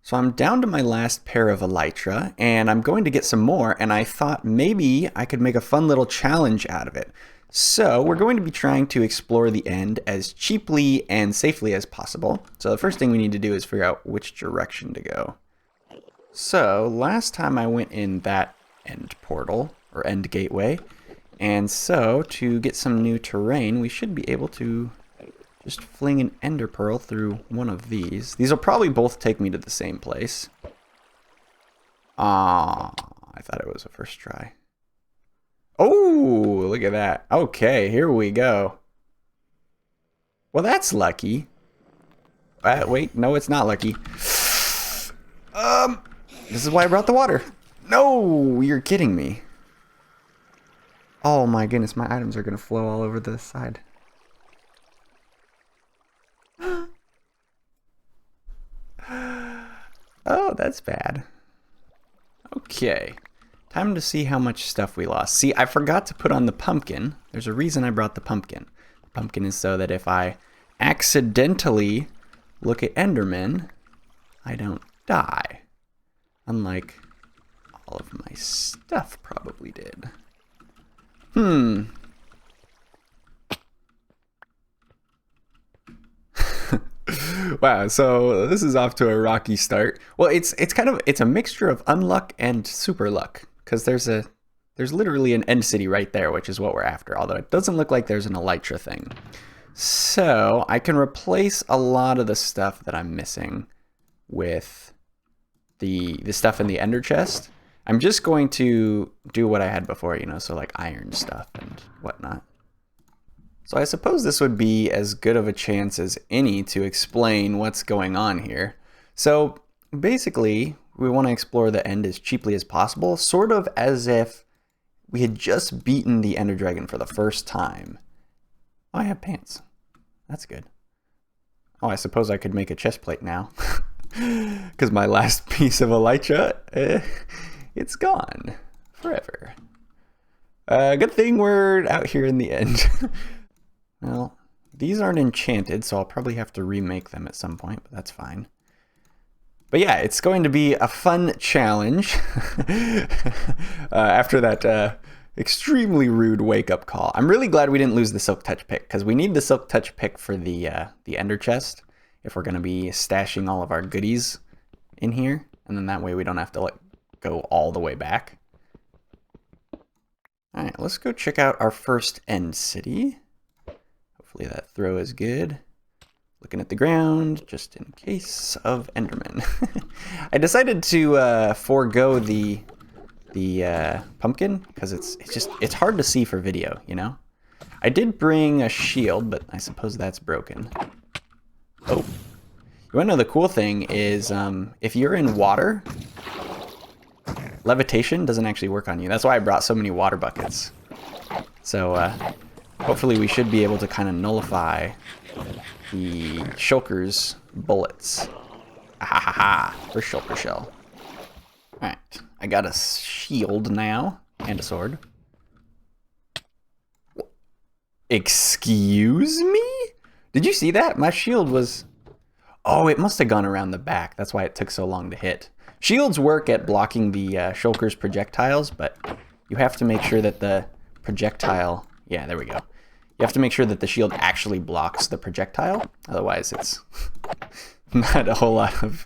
So I'm down to my last pair of elytra, and I'm going to get some more, and I thought maybe I could make a fun little challenge out of it. So we're going to be trying to explore the end as cheaply and safely as possible. So the first thing we need to do is figure out which direction to go. So last time I went in that end portal, or end gateway, and so to get some new terrain, we should be able to just fling an ender pearl through one of these. These will probably both take me to the same place. Ah, I thought it was a first try. Oh, look at that. Okay, here we go. Well, that's lucky. Wait, no, it's not lucky. This is why I brought the water. No, you're kidding me. Oh my goodness, my items are gonna flow all over the side. Oh, that's bad. Okay, time to see how much stuff we lost. See, I forgot to put on the pumpkin. There's a reason I brought the pumpkin. The pumpkin is so that if I accidentally look at Enderman, I don't die. Unlike all of my stuff probably did. Wow, so this is off to a rocky start. Well, it's a mixture of unluck and super luck, because there's literally an end city right there, which is what we're after, although it doesn't look like there's an elytra thing. So I can replace a lot of the stuff that I'm missing with the stuff in the ender chest. I'm just going to do what I had before, you know, so like iron stuff and whatnot. So I suppose this would be as good of a chance as any to explain what's going on here. So basically, we want to explore the end as cheaply as possible, sort of as if we had just beaten the Ender Dragon for the first time. Oh, I have pants. That's good. Oh, I suppose I could make a chest plate now. Because my last piece of elytra, it's gone forever. Good thing we're out here in the end. Well, these aren't enchanted, so I'll probably have to remake them at some point, but that's fine. But yeah, it's going to be a fun challenge after that extremely rude wake-up call. I'm really glad we didn't lose the Silk Touch pick, because we need the Silk Touch pick for the Ender chest if we're going to be stashing all of our goodies in here, and then that way we don't have to go all the way back. All right, let's go check out our first end city. Hopefully that throw is good. Looking at the ground, just in case of Enderman. I decided to forego the pumpkin because it's hard to see for video, you know. I did bring a shield, but I suppose that's broken. Oh, you want to know the cool thing is if you're in water, levitation doesn't actually work on you. That's why I brought so many water buckets. So hopefully we should be able to kind of nullify the shulker's bullets. Ah, for shulker shell. Alright, I got a shield now, and a sword. Excuse me? Did you see that? My shield was... Oh, it must have gone around the back. That's why it took so long to hit. Shields work at blocking the shulker's projectiles, but you have to make sure that the projectile... Yeah, there we go. You have to make sure that the shield actually blocks the projectile. Otherwise, it's not a whole lot of...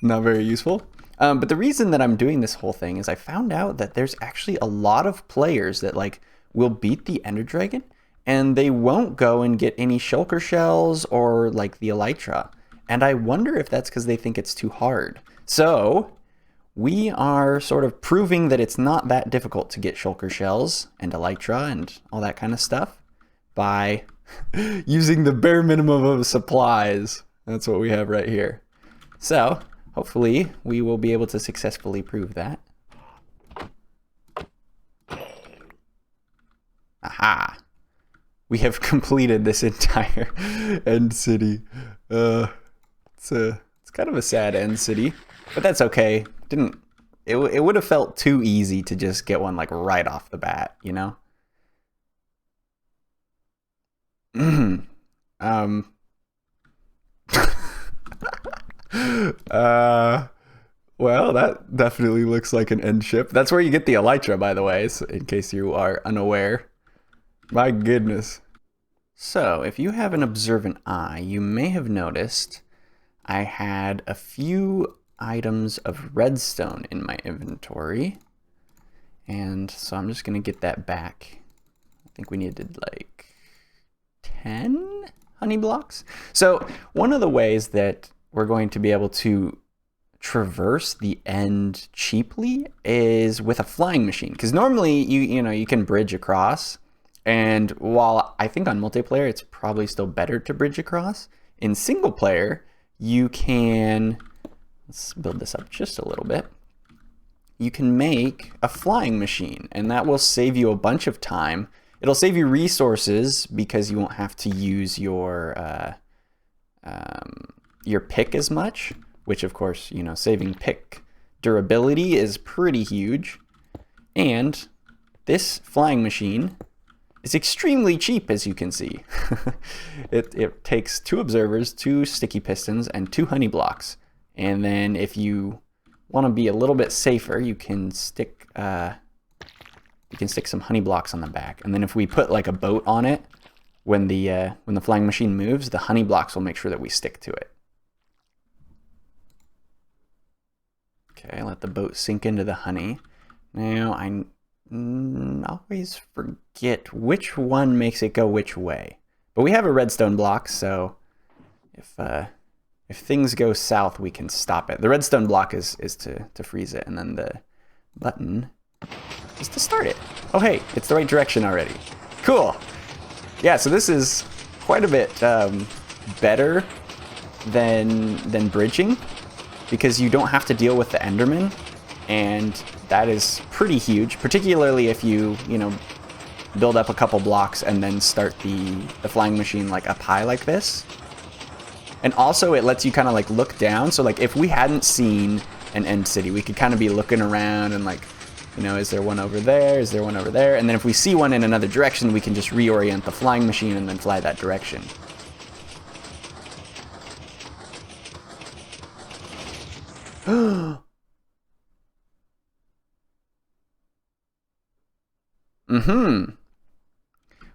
not very useful. But the reason that I'm doing this whole thing is I found out that there's actually a lot of players that will beat the Ender Dragon, and they won't go and get any shulker shells or the elytra. And I wonder if that's because they think it's too hard. So we are sort of proving that it's not that difficult to get shulker shells and elytra and all that kind of stuff by using the bare minimum of supplies. That's what we have right here. So hopefully we will be able to successfully prove that. Aha! We have completed this entire end city. It's kind of a sad end city, but that's okay. It would have felt too easy to just get one right off the bat, you know? Well, that definitely looks like an end ship. That's where you get the elytra, by the way, so in case you are unaware. My goodness. So, if you have an observant eye, you may have noticed I had a few items of redstone in my inventory. And so I'm just going to get that back. I think we needed like 10 honey blocks. So one of the ways that we're going to be able to traverse the end cheaply is with a flying machine. Because normally you can bridge across. And while I think on multiplayer it's probably still better to bridge across, in single player you can, let's build this up just a little bit. You can make a flying machine, and that will save you a bunch of time. It'll save you resources because you won't have to use your pick as much, which of course, saving pick durability is pretty huge. And this flying machine is extremely cheap, as you can see. It takes 2 observers, 2 sticky pistons, and 2 honey blocks. And then if you want to be a little bit safer, you can stick some honey blocks on the back. And then if we put like a boat on it, when the flying machine moves, the honey blocks will make sure that we stick to it. Okay, let the boat sink into the honey. Now I always forget which one makes it go which way. But we have a redstone block, so if things go south, we can stop it. The redstone block is to freeze it, and then the button is to start it. Oh hey, it's the right direction already. Cool. Yeah, so this is quite a bit better than bridging, because you don't have to deal with the Enderman, and that is pretty huge, particularly if you build up a couple blocks and then start the flying machine like up high like this. And also it lets you kind of like look down, so like if we hadn't seen an end city, we could kind of be looking around and like, is there one over there, is there one over there, and then if we see one in another direction, we can just reorient the flying machine and then fly that direction.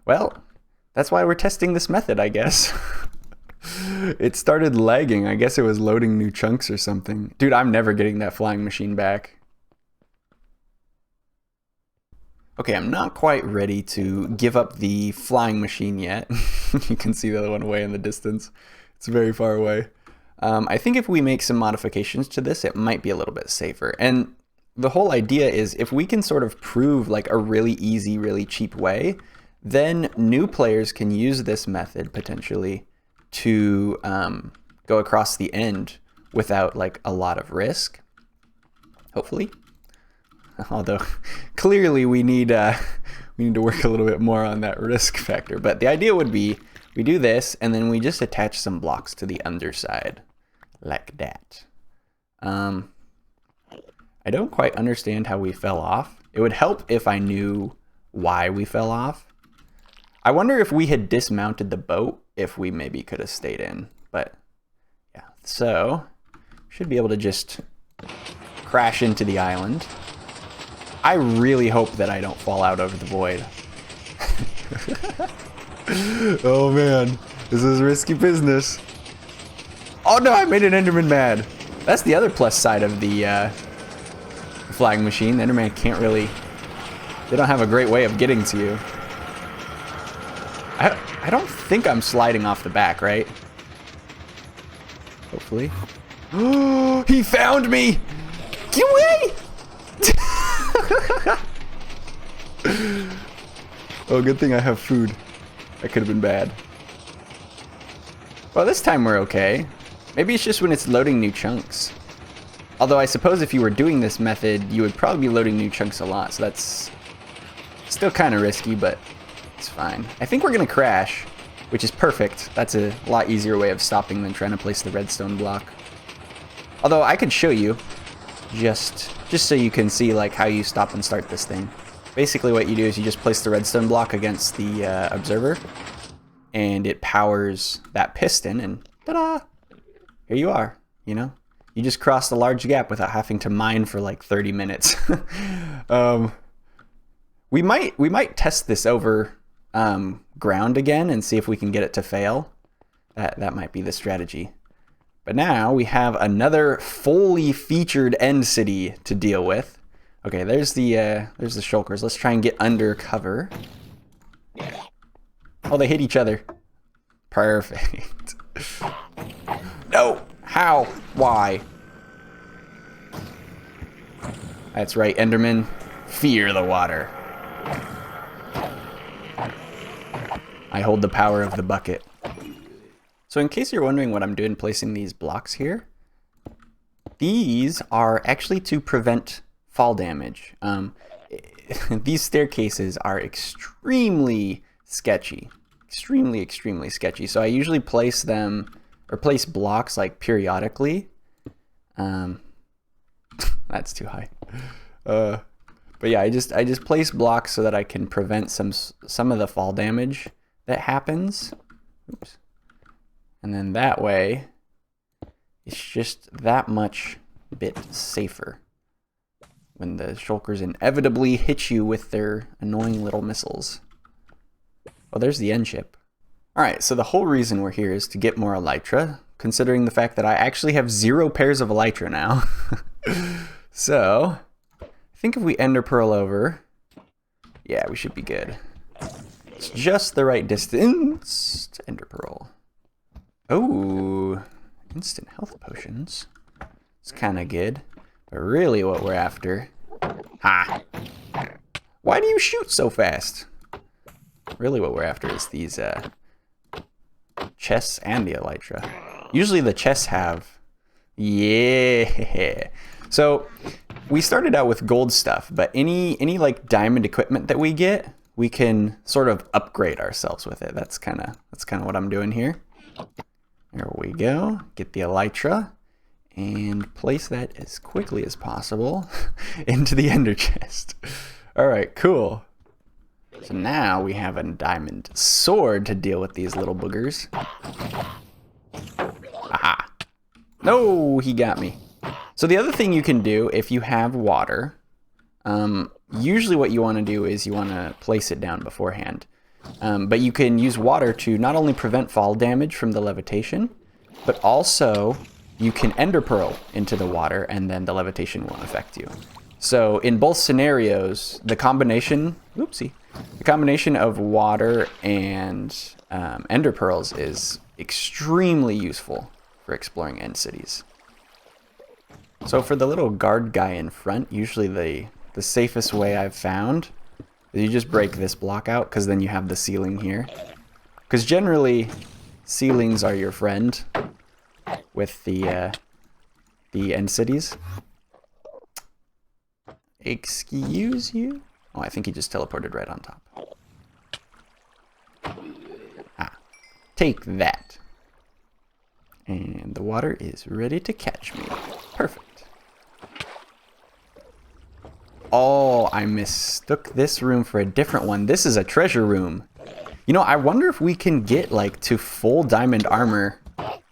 Well, that's why we're testing this method, I guess. It started lagging. I guess it was loading new chunks or something. Dude, I'm never getting that flying machine back. Okay, I'm not quite ready to give up the flying machine yet. You can see the other one way in the distance. It's very far away. I think if we make some modifications to this, it might be a little bit safer. And the whole idea is if we can sort of prove like a really easy, really cheap way, then new players can use this method potentially to go across the end without like a lot of risk, hopefully. Although clearly we need to work a little bit more on that risk factor. But the idea would be we do this and then we just attach some blocks to the underside like that. I don't quite understand how we fell off. It would help if I knew why we fell off. I wonder if we had dismounted the boat, if we maybe could have stayed in. But yeah, so should be able to just crash into the island. I really hope that I don't fall out over the void. Oh man, this is risky business. Oh no, I made an Enderman mad. That's the other plus side of the flying machine. The Enderman can't really, they don't have a great way of getting to you. I don't think I'm sliding off the back, right? Hopefully. Oh, he found me! Get away! Oh, good thing I have food. That could have been bad. Well, this time we're okay. Maybe it's just when it's loading new chunks. Although I suppose if you were doing this method, you would probably be loading new chunks a lot, so that's still kind of risky, but it's fine. I think we're gonna crash, which is perfect. That's a lot easier way of stopping than trying to place the redstone block. Although I could show you, just so you can see like how you stop and start this thing. Basically what you do is you just place the redstone block against the observer, and it powers that piston, and ta-da! Here you are, You just crossed a large gap without having to mine for like 30 minutes. um, we might test this over ground again and see if we can get it to fail. That might be the strategy. But now we have another fully featured end city to deal with. Okay, there's the shulkers. Let's try and get under cover. Oh, they hit each other. Perfect. No! How? Why? That's right, Enderman. Fear the water. I hold the power of the bucket. So in case you're wondering what I'm doing placing these blocks here, these are actually to prevent fall damage. These staircases are extremely sketchy. Extremely sketchy. So I usually place them, or place blocks like periodically. That's too high. But yeah, I just place blocks so that I can prevent some of the fall damage that happens. Oops. And then that way, it's just that much bit safer when the shulkers inevitably hit you with their annoying little missiles. Oh, there's the end ship. Alright, so the whole reason we're here is to get more elytra, considering the fact that I actually have 0 pairs of elytra now. So, I think if we ender pearl over, yeah, we should be good. It's just the right distance to ender pearl. Oh, instant health potions. It's kind of good. But really what we're after... Ha! Why do you shoot so fast? Really what we're after is these chests and the elytra. Usually the chests have... Yeah! So, we started out with gold stuff, but any like diamond equipment that we get, we can sort of upgrade ourselves with it. That's kind of what I'm doing here. There we go. Get the elytra and place that as quickly as possible into the ender chest. All right, cool. So now we have a diamond sword to deal with these little boogers. Aha. No, he got me. So the other thing you can do if you have water, usually what you want to do is you want to place it down beforehand. But you can use water to not only prevent fall damage from the levitation, but also you can ender pearl into the water and then the levitation won't affect you. So in both scenarios, the combination of water and ender pearls is extremely useful for exploring end cities. So for the little guard guy in front, usually the safest way I've found is you just break this block out, because then you have the ceiling here. Because generally, ceilings are your friend with the end cities. Excuse you? Oh, I think he just teleported right on top. Ah, take that. And the water is ready to catch me. Perfect. Oh, I mistook this room for a different one. This is a treasure room. You know, I wonder if we can get like to full diamond armor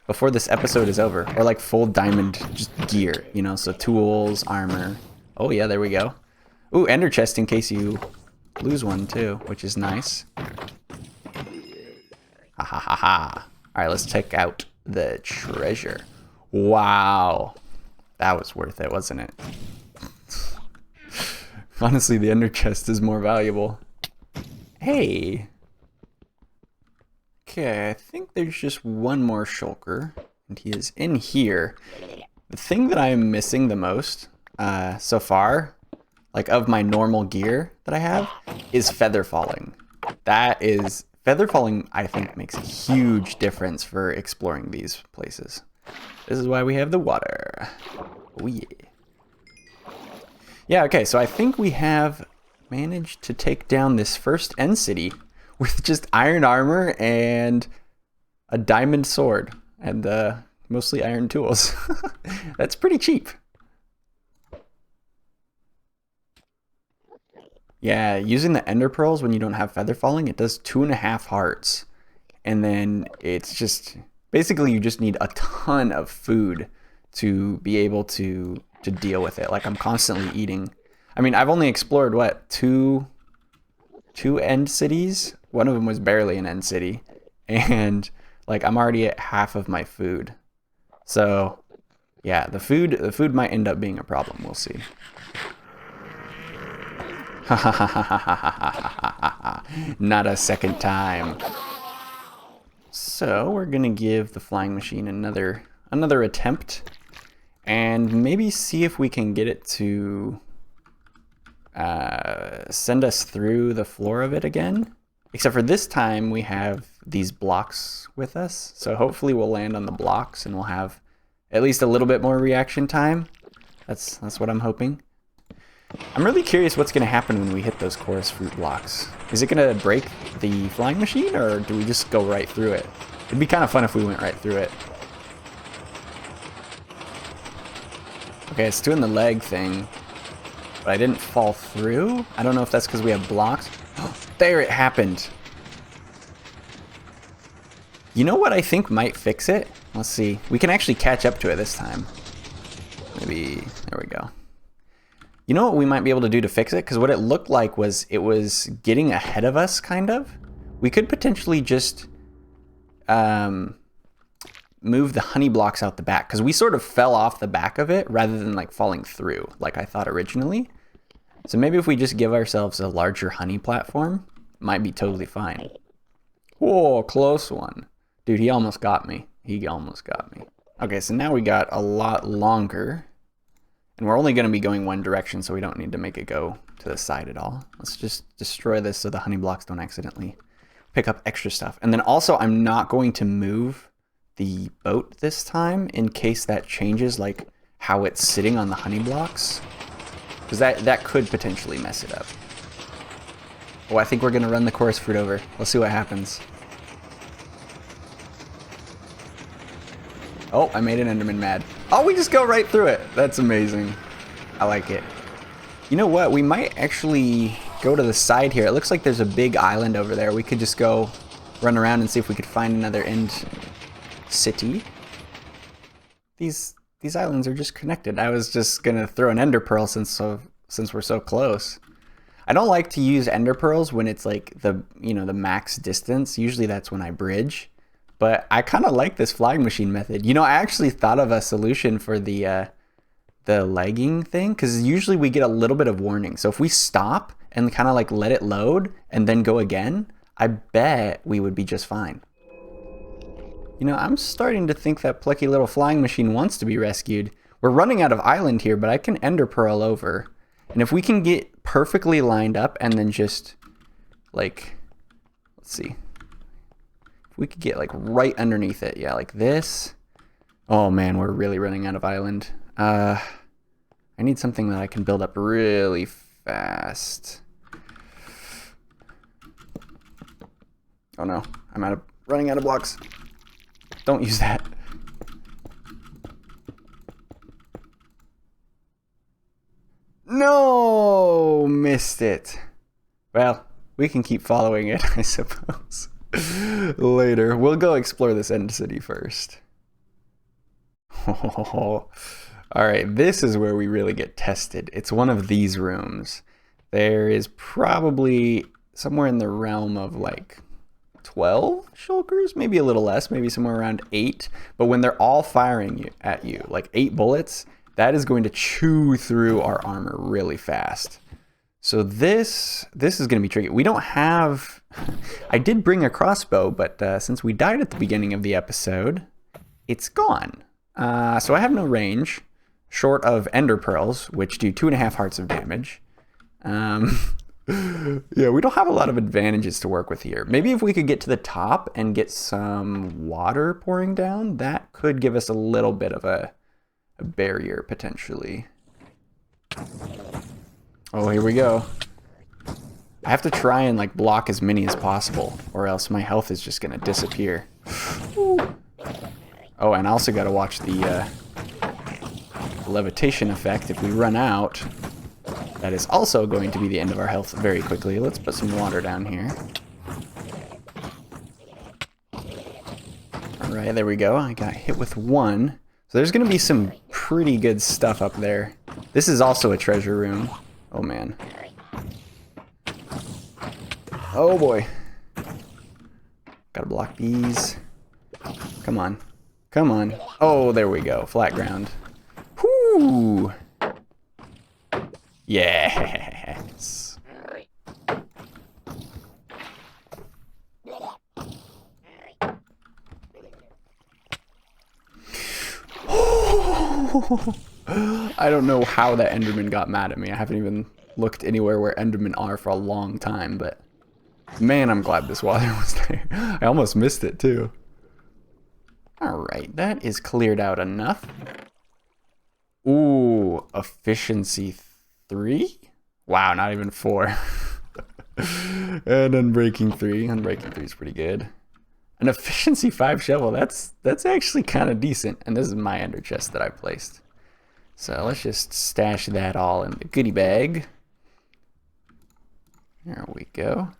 before this episode is over. Or like full diamond just gear, you know, so tools, armor. Oh yeah, there we go. Ooh, ender chest in case you lose one too, which is nice. Ha ha ha ha. Alright, let's check out the treasure. Wow. That was worth it, wasn't it? Honestly, the ender chest is more valuable. Hey. Okay, I think there's just one more shulker, and he is in here. The thing that I am missing the most so far, like of my normal gear that I have, is feather falling. Feather falling, I think, makes a huge difference for exploring these places. This is why we have the water. Oh yeah. Yeah, okay, so I think we have managed to take down this first end city with just iron armor and a diamond sword and mostly iron tools. That's pretty cheap. Yeah, using the ender pearls when you don't have feather falling, it does 2.5 hearts. And then it's just, basically you just need a ton of food to be able to deal with it. Like I'm constantly eating. I mean, I've only explored what, two end cities. One of them was barely an end city, and like I'm already at half of my food. So yeah, the food might end up being a problem. We'll see. Not a second time. So we're gonna give the flying machine another attempt, and maybe see if we can get it to send us through the floor of it again. Except for this time we have these blocks with us, so hopefully we'll land on the blocks and we'll have at least a little bit more reaction time. That's what I'm hoping. I'm really curious what's going to happen when we hit those chorus fruit blocks. Is it going to break the flying machine, or do we just go right through it? It'd be kind of fun if we went right through it. Okay, it's doing the leg thing, but I didn't fall through. I don't know if that's because we have blocks. Oh, there it happened. You know what I think might fix it? Let's see. We can actually catch up to it this time. Maybe, there we go. You know what we might be able to do to fix it? Because what it looked like was it was getting ahead of us, kind of. We could potentially just move the honey blocks out the back, because we sort of fell off the back of it rather than like falling through like I thought originally. So maybe if we just give ourselves a larger honey platform, it might be totally fine. Whoa, close one. Dude, he almost got me. He almost got me. Okay, so now we got a lot longer. And we're only going to be going one direction, so we don't need to make it go to the side at all. Let's just destroy this so the honey blocks don't accidentally pick up extra stuff. And then also, I'm not going to move the boat this time in case that changes like how it's sitting on the honey blocks. Because that could potentially mess it up. Oh, I think we're going to run the chorus fruit over. Let's see what happens. Oh, I made an Enderman mad. Oh, we just go right through it. That's amazing. I like it. You know what? We might actually go to the side here. It looks like there's a big island over there. We could just go run around and see if we could find another end city. These islands are just connected. I was just gonna throw an ender pearl since we're so close. I don't like to use ender pearls when it's like the max distance. Usually that's when I bridge. But I kind of like this flying machine method. You know, I actually thought of a solution for the lagging thing, because usually we get a little bit of warning. So if we stop and kind of like let it load and then go again, I bet we would be just fine. You know, I'm starting to think that plucky little flying machine wants to be rescued. We're running out of island here, but I can ender pearl over. And if we can get perfectly lined up and then just like, let's see. We could get like right underneath it. Yeah, like this. Oh man, we're really running out of island. I need something that I can build up really fast. Oh no, I'm running out of blocks. Don't use that. No, missed it. Well, we can keep following it, I suppose. Later. We'll go explore this end city first. Oh, all right, this is where we really get tested. It's one of these rooms. There is probably somewhere in the realm of like 12 shulkers, maybe a little less, maybe somewhere around 8. But when they're all firing at you, like 8 bullets, that is going to chew through our armor really fast. So this is going to be tricky. We don't have... I did bring a crossbow, but since we died at the beginning of the episode, it's gone. So I have no range, short of ender pearls, which do 2.5 hearts of damage. Yeah, we don't have a lot of advantages to work with here. Maybe if we could get to the top and get some water pouring down, that could give us a little bit of a barrier, potentially. Oh, here we go. I have to try and like block as many as possible, or else my health is just gonna disappear. Ooh. Oh, and I also gotta watch the levitation effect. If we run out, that is also going to be the end of our health very quickly. Let's put some water down here. All right, there we go. I got hit with one. So there's gonna be some pretty good stuff up there. This is also a treasure room. Oh man. Oh boy. Gotta block these. Come on. Come on. Oh, there we go. Flat ground. Whoo! Yes. I don't know how that Enderman got mad at me. I haven't even looked anywhere where Endermen are for a long time, but man, I'm glad this water was there. I almost missed it too. Alright, that is cleared out enough. Ooh, efficiency 3? Wow, not even 4. And unbreaking 3. Unbreaking 3 is pretty good. An efficiency 5 shovel, that's actually kind of decent. And this is my ender chest that I placed. So let's just stash that all in the goodie bag. There we go.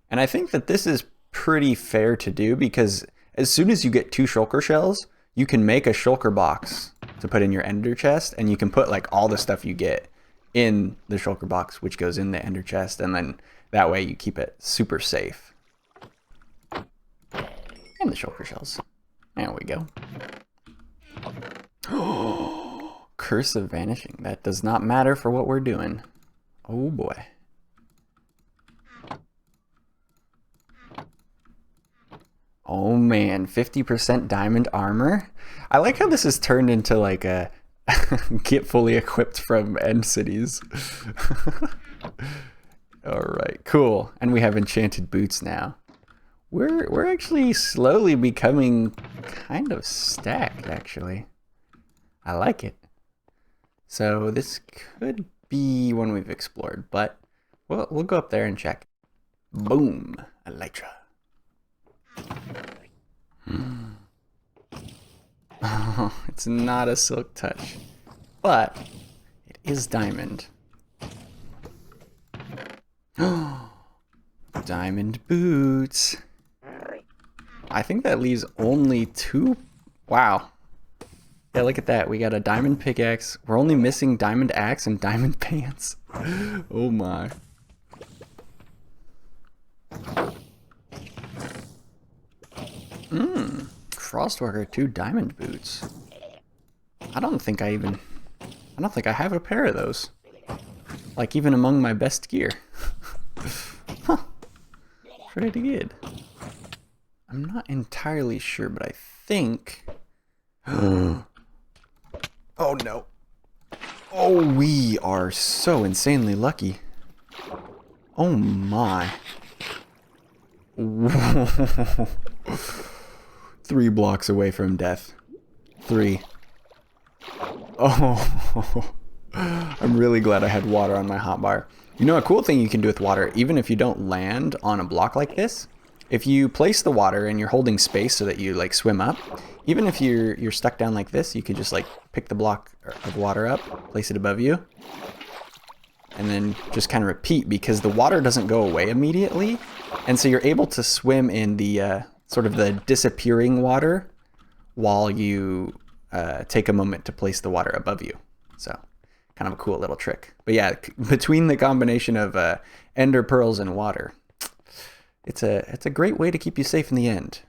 And I think that this is pretty fair to do because as soon as you get 2 shulker shells, you can make a shulker box to put in your ender chest, and you can put like all the stuff you get in the shulker box, which goes in the ender chest, and then that way you keep it super safe. And the shulker shells. There we go. Curse of Vanishing. That does not matter for what we're doing. Oh boy. Oh man, 50% diamond armor. I like how this is turned into like a get fully equipped from End Cities. Alright, cool. And we have enchanted boots now. We're actually slowly becoming kind of stacked, actually. I like it. So this could be one we've explored, but we'll go up there and check. Boom, elytra. Oh, it's not a silk touch, but it is diamond. Diamond boots. I think that leaves only 2. Wow. Yeah, look at that. We got a diamond pickaxe. We're only missing diamond axe and diamond pants. Oh my. Frostwalker 2 diamond boots. I don't think I have a pair of those. Like even among my best gear. Huh. Pretty good. I'm not entirely sure, but I think... Oh no. Oh, we are so insanely lucky. Oh my. 3 blocks away from death. 3. Oh. I'm really glad I had water on my hotbar. You know, a cool thing you can do with water, even if you don't land on a block like this, if you place the water and you're holding space so that you like swim up, even if you're stuck down like this, you can just like pick the block of water up, place it above you, and then just kind of repeat because the water doesn't go away immediately. And so you're able to swim in the sort of the disappearing water while you take a moment to place the water above you. So kind of a cool little trick. But yeah, between the combination of ender pearls and water, it's a great way to keep you safe in the end.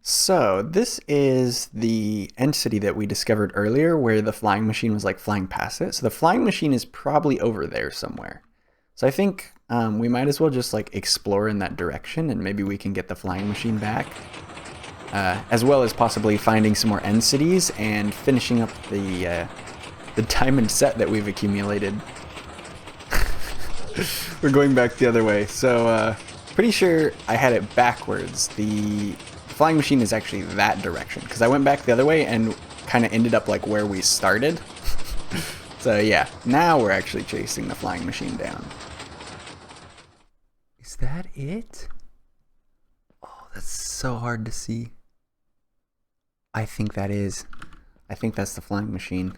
So this is the end city that we discovered earlier where the flying machine was like flying past it. So the flying machine is probably over there somewhere. So I think we might as well just like explore in that direction and maybe we can get the flying machine back. As well as possibly finding some more end cities and finishing up the diamond set that we've accumulated. We're going back the other way. So pretty sure I had it backwards. The flying machine is actually that direction because I went back the other way and kind of ended up like where we started. So yeah, now we're actually chasing the flying machine down. Is that it? Oh, that's so hard to see. I think that is. I think that's the flying machine.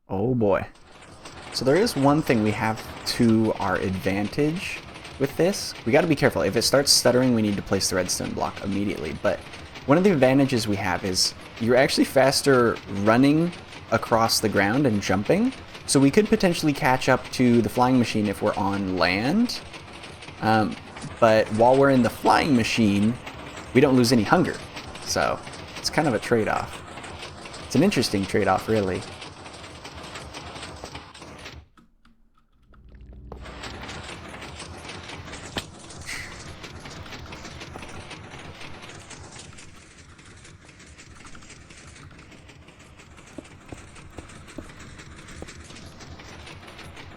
Oh boy. So there is one thing we have to our advantage with this. We got to be careful. If it starts stuttering, we need to place the redstone block immediately. But one of the advantages we have is you're actually faster running across the ground and jumping. So we could potentially catch up to the flying machine if we're on land. But while we're in the flying machine, we don't lose any hunger. So it's kind of a trade-off. It's an interesting trade-off, really.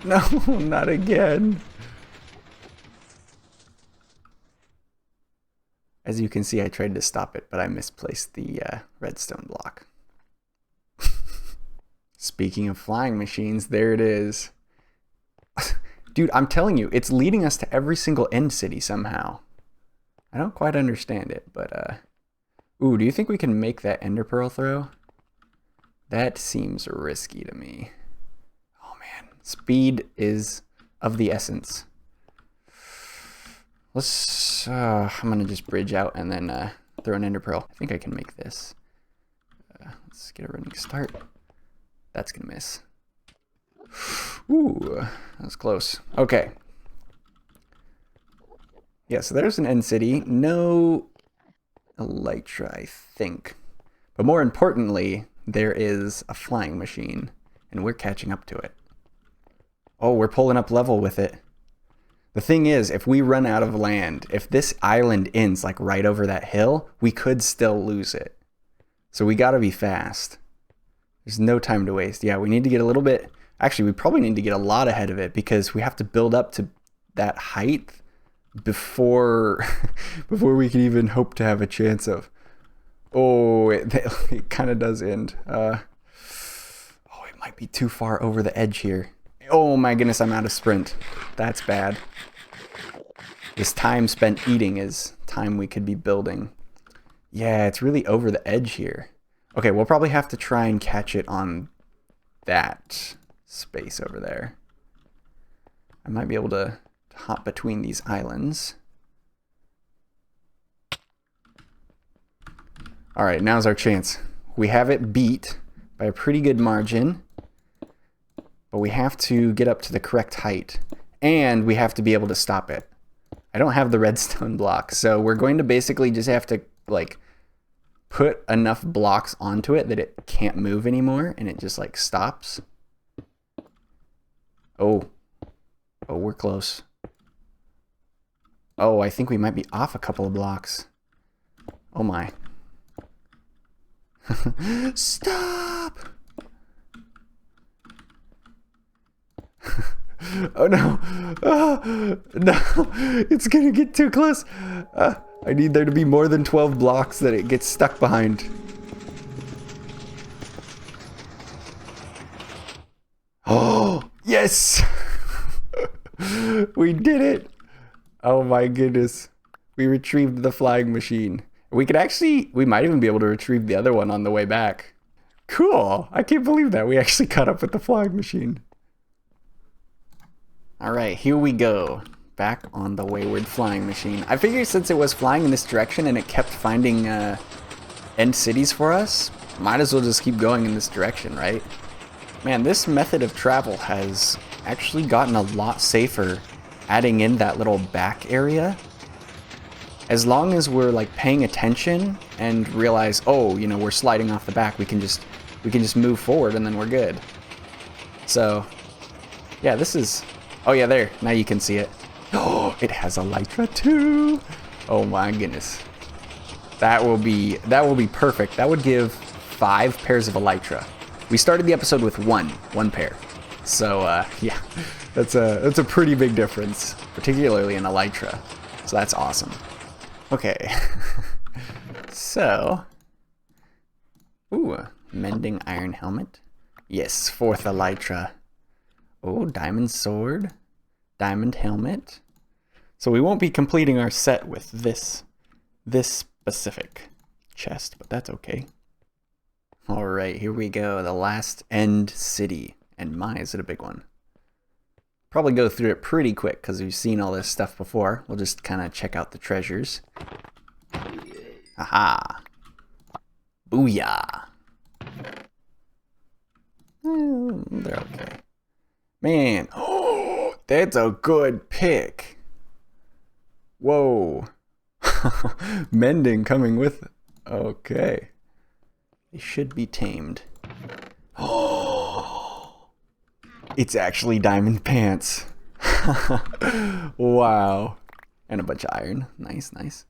No, not again. As you can see, I tried to stop it, but I misplaced the redstone block. Speaking of flying machines, there it is. Dude, I'm telling you, it's leading us to every single end city somehow. I don't quite understand it, but ooh, do you think we can make that ender pearl throw? That seems risky to me. Speed is of the essence. Let's, I'm gonna just bridge out and then throw an ender pearl. I think I can make this. Let's get a running start. That's gonna miss. Ooh, that was close. Okay. Yeah, so there's an end city. No elytra, I think. But more importantly, there is a flying machine, and we're catching up to it. Oh, we're pulling up level with it. The thing is, if we run out of land, if this island ends like right over that hill, we could still lose it. So we gotta be fast. There's no time to waste. Yeah, we need to get a little bit... Actually, we probably need to get a lot ahead of it because we have to build up to that height before, before we can even hope to have a chance of... Oh, it kind of does end. Oh, it might be too far over the edge here. Oh my goodness, I'm out of sprint. That's bad. This time spent eating is time we could be building. Yeah, it's really over the edge here. Okay, we'll probably have to try and catch it on that space over there. I might be able to hop between these islands. All right, now's our chance. We have it beat by a pretty good margin. But we have to get up to the correct height, and we have to be able to stop it. I don't have the redstone block, so we're going to basically just have to like put enough blocks onto it that it can't move anymore, and it just like stops. Oh, we're close. Oh, I think we might be off a couple of blocks. Oh my. Stop! Oh no. Oh, no, it's gonna get too close. I need there to be more than 12 blocks that it gets stuck behind. Oh, yes. We did it. Oh my goodness. We retrieved the flying machine. We could actually, we might even be able to retrieve the other one on the way back. Cool. I can't believe that. We actually caught up with the flying machine. All right, here we go. Back on the wayward flying machine. I figured since it was flying in this direction and it kept finding end cities for us, might as well just keep going in this direction, right? Man, this method of travel has actually gotten a lot safer adding in that little back area. As long as we're like paying attention and realize, oh, you know, we're sliding off the back, we can just move forward and then we're good. So, yeah, this is... Oh yeah, there. Now you can see it. Oh, it has elytra too. Oh my goodness. That will be perfect. That would give 5 pairs of elytra. We started the episode with one pair. So yeah, that's a pretty big difference, particularly in elytra. So that's awesome. Okay. So, ooh, mending iron helmet. Yes, 4th elytra. Oh, diamond sword, diamond helmet. So we won't be completing our set with this specific chest, but that's okay. All right, here we go. The last end city. And my, is it a big one? Probably go through it pretty quick because we've seen all this stuff before. We'll just kind of check out the treasures. Aha. Booyah. They're okay. Man, oh, that's a good pick. Whoa. Mending coming with it. Okay. They should be tamed. Oh, it's actually diamond pants. Wow. And a bunch of iron. Nice, nice.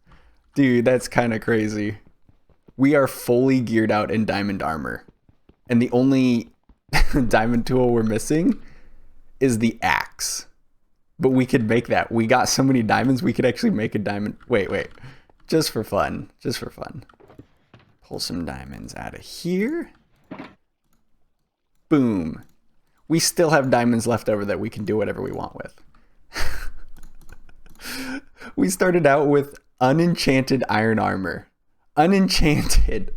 Dude, that's kind of crazy. We are fully geared out in diamond armor. And the only diamond tool we're missing is the axe. But we could make that. We got so many diamonds, we could actually make a diamond. Wait. Just for fun. Just for fun. Pull some diamonds out of here. Boom. We still have diamonds left over that we can do whatever we want with. We started out with unenchanted iron armor. Unenchanted.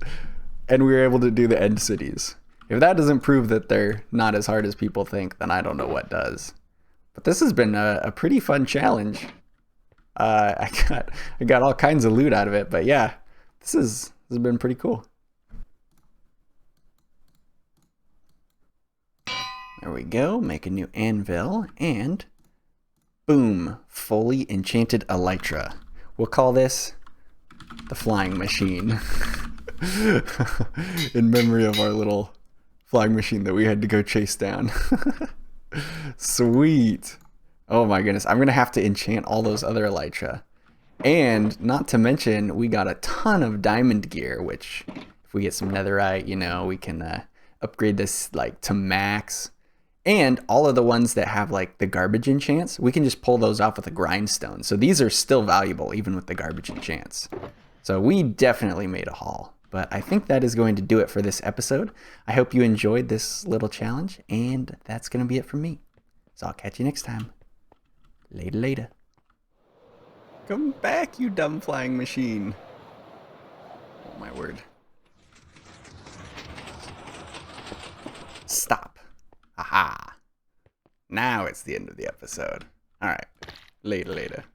And we were able to do the end cities. If that doesn't prove that they're not as hard as people think, then I don't know what does. But this has been a pretty fun challenge. I got all kinds of loot out of it, but yeah, this has been pretty cool. There we go. Make a new anvil, and boom, fully enchanted elytra. We'll call this the flying machine. In memory of our little flying machine that we had to go chase down. Sweet. Oh my goodness. I'm going to have to enchant all those other elytra. And not to mention, we got a ton of diamond gear, which if we get some netherite, you know, we can upgrade this like to max. And all of the ones that have like the garbage enchants, we can just pull those off with a grindstone. So these are still valuable even with the garbage enchants. So we definitely made a haul. But I think that is going to do it for this episode. I hope you enjoyed this little challenge, and that's going to be it from me. So I'll catch you next time. Later. Come back, you dumb flying machine. Oh my word. Stop. Aha. Now it's the end of the episode. All right. Later.